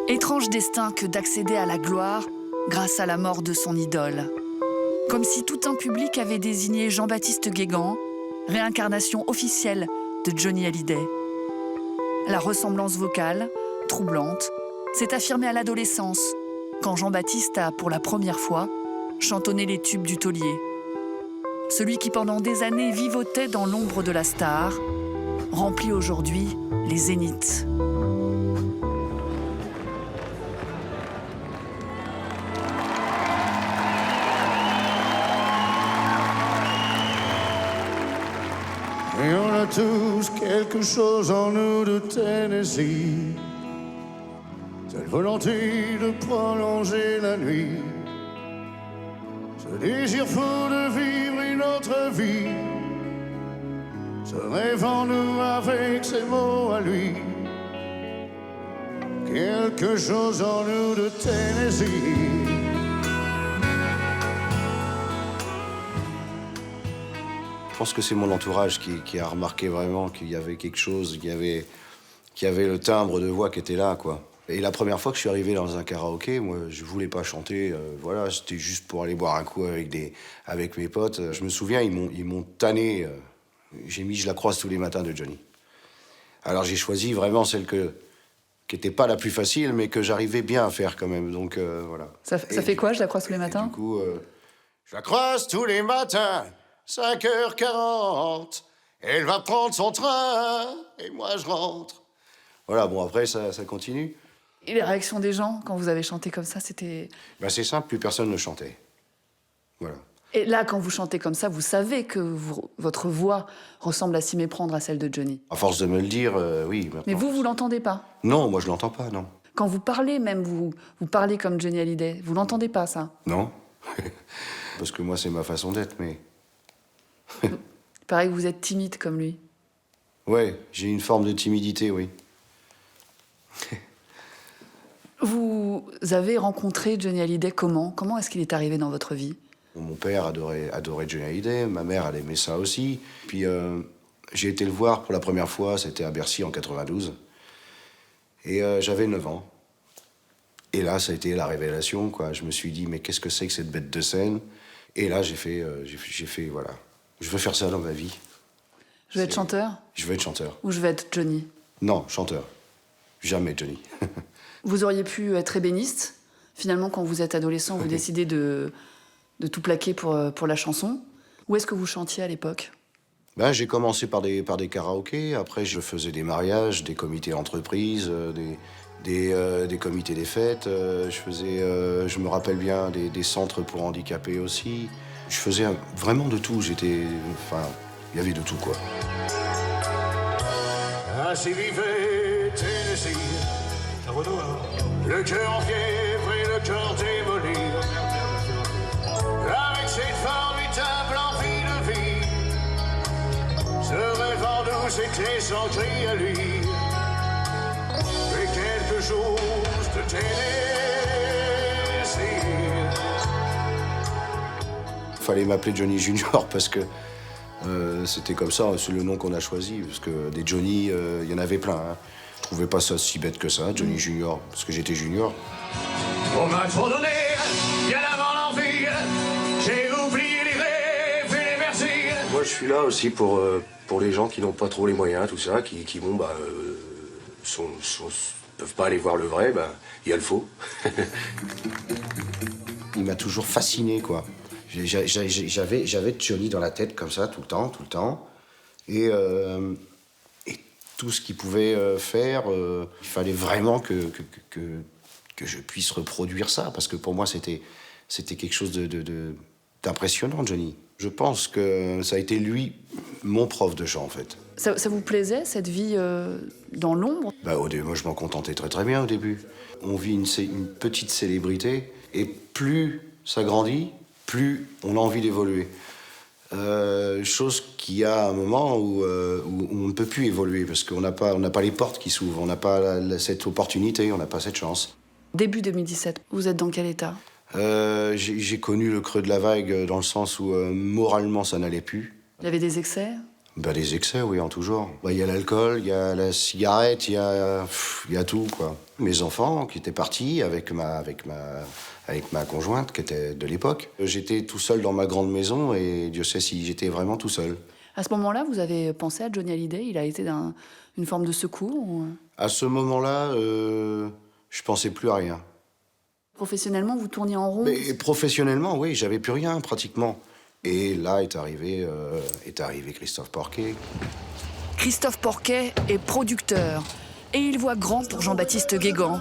Étrange destin que d'accéder à la gloire grâce à la mort de son idole. Comme si tout un public avait désigné Jean-Baptiste Guégan, réincarnation officielle de Johnny Hallyday. La ressemblance vocale, troublante, s'est affirmée à l'adolescence, quand Jean-Baptiste a, pour la première fois, chantonné les tubes du taulier. Celui qui pendant des années vivotait dans l'ombre de la star, remplit aujourd'hui les zéniths. Et on a tous quelque chose en nous de Tennessee, cette volonté de prolonger la nuit, ce désir fou de vivre une autre vie, ce rêve en nous avec ses mots à lui, quelque chose en nous de Tennessee. Je pense que c'est mon entourage qui a remarqué vraiment qu'il y avait quelque chose, qu'il y avait le timbre de voix qui était là, quoi. Et la première fois que je suis arrivé dans un karaoké, moi, je voulais pas chanter, voilà, c'était juste pour aller boire un coup avec mes potes. Je me souviens, ils m'ont tanné. J'ai mis Je la croise tous les matins de Johnny. Alors j'ai choisi vraiment celle qui était pas la plus facile, mais que j'arrivais bien à faire quand même, donc voilà. Ça fait quoi, Je la croise tous les matins? Du coup, je la croise tous les matins. 5h40, elle va prendre son train, et moi je rentre. Voilà, bon, après, ça continue. Et les réactions des gens, quand vous avez chanté comme ça, c'était... Ben, c'est simple, plus personne ne chantait. Voilà. Et là, quand vous chantez comme ça, vous savez que votre voix ressemble à s'y méprendre à celle de Johnny. À force de me le dire, oui. Maintenant. Mais vous l'entendez pas? Non, moi je l'entends pas, non. Quand vous parlez même, vous parlez comme Johnny Hallyday, vous l'entendez pas, ça? Non. Parce que moi, c'est ma façon d'être, mais... Il paraît que vous êtes timide comme lui. Ouais, j'ai une forme de timidité, oui. Vous avez rencontré Johnny Hallyday comment? Comment est-ce qu'il est arrivé dans votre vie? Mon père adorait Johnny Hallyday, ma mère, elle aimait ça aussi. Puis j'ai été le voir pour la première fois, c'était à Bercy en 92. Et j'avais 9 ans. Et là, ça a été la révélation, quoi. Je me suis dit, mais qu'est-ce que c'est que cette bête de scène? Et là, j'ai fait, voilà. Je veux faire ça dans ma vie. Je veux être chanteur? Je veux être chanteur. Ou je veux être Johnny? Non, chanteur. Jamais Johnny. Vous auriez pu être ébéniste. Finalement, quand vous êtes adolescent, vous décidez de tout plaquer pour la chanson. Où est-ce que vous chantiez à l'époque? Ben, j'ai commencé par des karaokés. Après, je faisais des mariages, des comités d'entreprise, des comités des fêtes. Je me rappelle bien, des centres pour handicapés aussi. Je faisais vraiment de tout. Enfin, il y avait de tout, quoi. Ainsi vivait Tennessee, le cœur en fièvre et le cœur démoli, avec cette formidable envie de vie, ce rêve en nous c'était son cri à lui, et quelque chose de Tennessee. Fallait m'appeler Johnny Junior parce que c'était comme ça, c'est le nom qu'on a choisi. Parce que des Johnny, il y en avait plein. Hein. Je trouvais pas ça si bête que ça, Johnny Junior, parce que j'étais junior. On m'a trop donné, bien avant l'envie, j'ai oublié les rêves et les merci. Moi, je suis là aussi pour les gens qui n'ont pas trop les moyens, tout ça, qui peuvent pas aller voir le vrai, il y a le faux. Il m'a toujours fasciné, quoi. J'avais Johnny dans la tête comme ça tout le temps. Et tout ce qu'il pouvait faire, il fallait vraiment que je puisse reproduire ça. Parce que pour moi, c'était quelque chose d'impressionnant, Johnny. Je pense que ça a été lui, mon prof de chant, en fait. Ça vous plaisait, cette vie dans l'ombre? Moi, je m'en contentais très très bien au début. On vit une petite célébrité, et plus ça grandit, plus on a envie d'évoluer. Chose qui a un moment où on ne peut plus évoluer, parce qu'on n'a pas les portes qui s'ouvrent, on n'a pas cette opportunité, on n'a pas cette chance. Début 2017, vous êtes dans quel état? J'ai connu le creux de la vague dans le sens où moralement ça n'allait plus. Il y avait des excès? Bah, des excès, oui, en tout genre. Bah, il y a l'alcool, il y a la cigarette, il y a tout, quoi. Mes enfants qui étaient partis avec ma conjointe, qui était de l'époque. J'étais tout seul dans ma grande maison et Dieu sait si j'étais vraiment tout seul. À ce moment-là, vous avez pensé à Johnny Hallyday? Il a été une forme de secours ou... À ce moment-là, je pensais plus à rien. Professionnellement, vous tourniez en rond? Mais professionnellement, oui, j'avais plus rien, pratiquement. Et là est arrivé Christophe Porquet. Christophe Porquet est producteur et il voit grand pour Jean-Baptiste Guégan.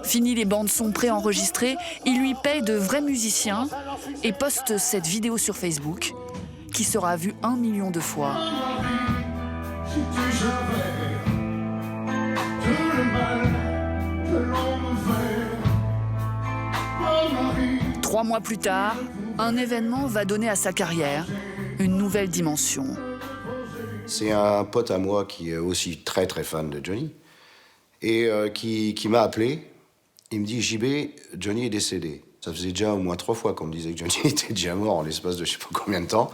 Fini les bandes-sons préenregistrées, il lui paye de vrais musiciens et poste cette vidéo sur Facebook qui sera vue 1 million de fois. 3 mois plus tard, un événement va donner à sa carrière une nouvelle dimension. C'est un pote à moi qui est aussi très très fan de Johnny et qui m'a appelé. Il me dit « JB, Johnny est décédé ». Ça faisait déjà au moins 3 fois qu'on me disait que Johnny était déjà mort en l'espace de je sais pas combien de temps.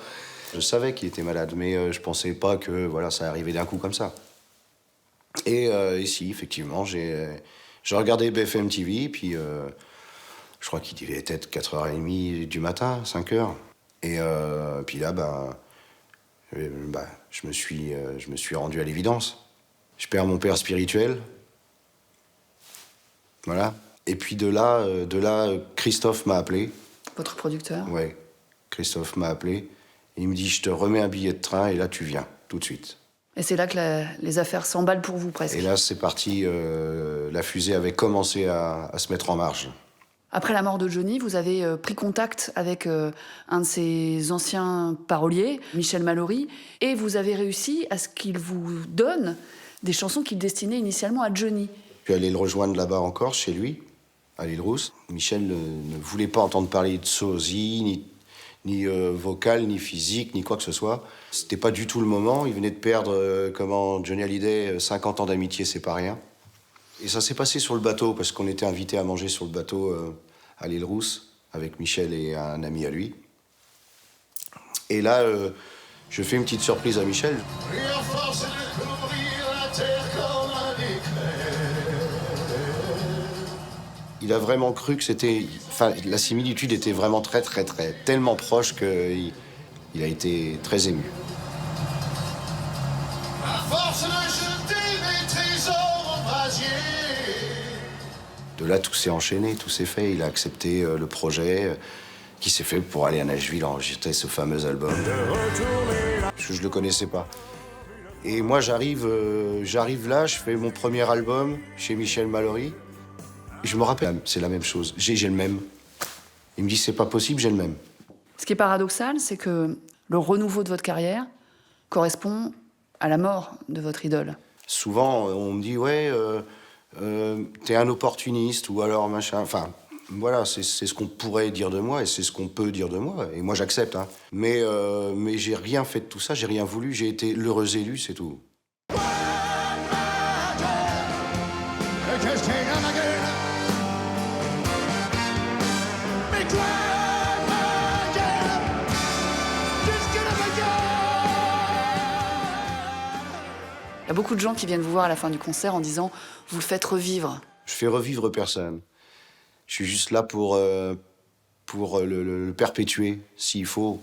Je savais qu'il était malade, mais je pensais pas que voilà, ça arrivait d'un coup comme ça. Et ici, effectivement, j'ai regardé BFM TV, puis je crois qu'il devait être 4h30 du matin, 5h. Et puis là, je me suis rendu à l'évidence. Je perds mon père spirituel. Voilà. Et puis de là, Christophe m'a appelé. Votre producteur? Ouais, Christophe m'a appelé. Et il me dit, je te remets un billet de train et là, tu viens, tout de suite. Et c'est là que les affaires s'emballent pour vous, presque. Et là, c'est parti. La fusée avait commencé à se mettre en marche. Après la mort de Johnny, vous avez pris contact avec un de ses anciens paroliers, Michel Mallory, et vous avez réussi à ce qu'il vous donne des chansons qu'il destinait initialement à Johnny. Je suis allé le rejoindre là-bas encore, chez lui, à l'île Rousse. Michel ne voulait pas entendre parler de sosie, ni vocal, ni physique, ni quoi que ce soit. C'était pas du tout le moment. Il venait de perdre, Johnny Hallyday, 50 ans d'amitié, c'est pas rien. Et ça s'est passé sur le bateau, parce qu'on était invités à manger sur le bateau à l'île Rousse, avec Michel et un ami à lui. Et là, je fais une petite surprise à Michel. Il a vraiment cru que c'était... Enfin, la similitude était vraiment tellement proche qu'il a été très ému. De là, tout s'est enchaîné, tout s'est fait. Il a accepté le projet qui s'est fait pour aller à Nashville enregistrer ce fameux album. Je ne le connaissais pas. Et moi, j'arrive là, je fais mon premier album chez Michel Mallory. Je me rappelle, c'est la même chose. J'ai le même. Il me dit, c'est pas possible, j'ai le même. Ce qui est paradoxal, c'est que le renouveau de votre carrière correspond à la mort de votre idole. Souvent, on me dit, ouais, t'es un opportuniste, ou alors machin. Enfin, voilà, c'est ce qu'on pourrait dire de moi, et c'est ce qu'on peut dire de moi. Et moi, j'accepte, hein. Mais j'ai rien fait de tout ça, j'ai rien voulu. J'ai été l'heureux élu, c'est tout. Il y a beaucoup de gens qui viennent vous voir à la fin du concert en disant « vous le faites revivre ». Je fais revivre personne. Je suis juste là pour le perpétuer, s'il faut.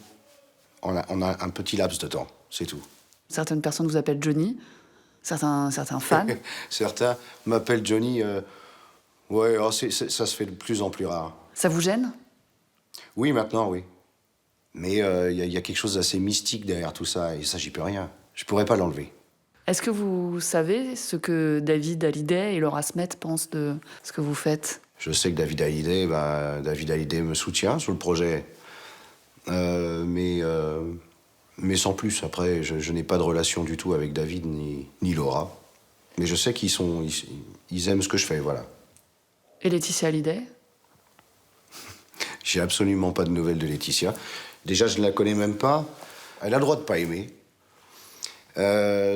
On a un petit laps de temps, c'est tout. Certaines personnes vous appellent Johnny, certains fans. Certains m'appellent Johnny. Ouais, oh, ça se fait de plus en plus rare. Ça vous gêne? Oui, maintenant, oui. Mais y a quelque chose d'assez mystique derrière tout ça, et ça, j'y peux rien. Je pourrais pas l'enlever. Est-ce que vous savez ce que David Hallyday et Laura Smet pensent de ce que vous faites? Je sais que David Hallyday me soutient sur le projet. Mais sans plus. Après, je n'ai pas de relation du tout avec David ni Laura. Mais je sais ils aiment ce que je fais, voilà. Et Laetitia Hallyday? J'ai absolument pas de nouvelles de Laetitia. Déjà, je ne la connais même pas. Elle a le droit de pas aimer.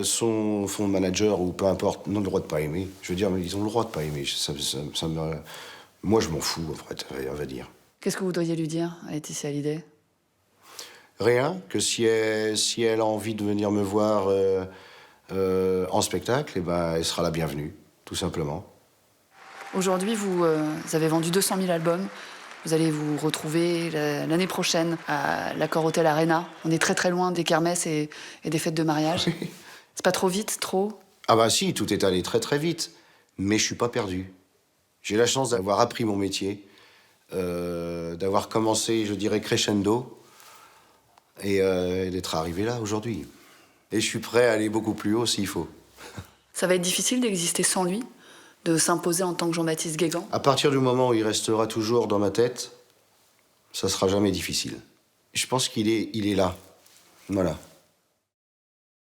Son manager, ou peu importe, n'ont le droit de pas aimer. Je veux dire, ils ont le droit de pas aimer. Moi, je m'en fous, en fait, on va dire. Qu'est-ce que vous voudriez lui dire à Laetitia Hallyday? Rien, que si elle a envie de venir me voir en spectacle, eh ben, elle sera la bienvenue, tout simplement. Aujourd'hui, vous avez vendu 200 000 albums. Vous allez vous retrouver l'année prochaine à l'Accor Hotel Arena. On est très très loin des kermesses et des fêtes de mariage. C'est pas trop vite, trop? Ah bah si, tout est allé très très vite, mais je suis pas perdu. J'ai la chance d'avoir appris mon métier, d'avoir commencé, je dirais, crescendo, et d'être arrivé là aujourd'hui. Et je suis prêt à aller beaucoup plus haut s'il faut. Ça va être difficile d'exister sans lui, de s'imposer en tant que Jean-Baptiste Guégan? À partir du moment où il restera toujours dans ma tête, ça sera jamais difficile. Je pense qu'il est là. Voilà.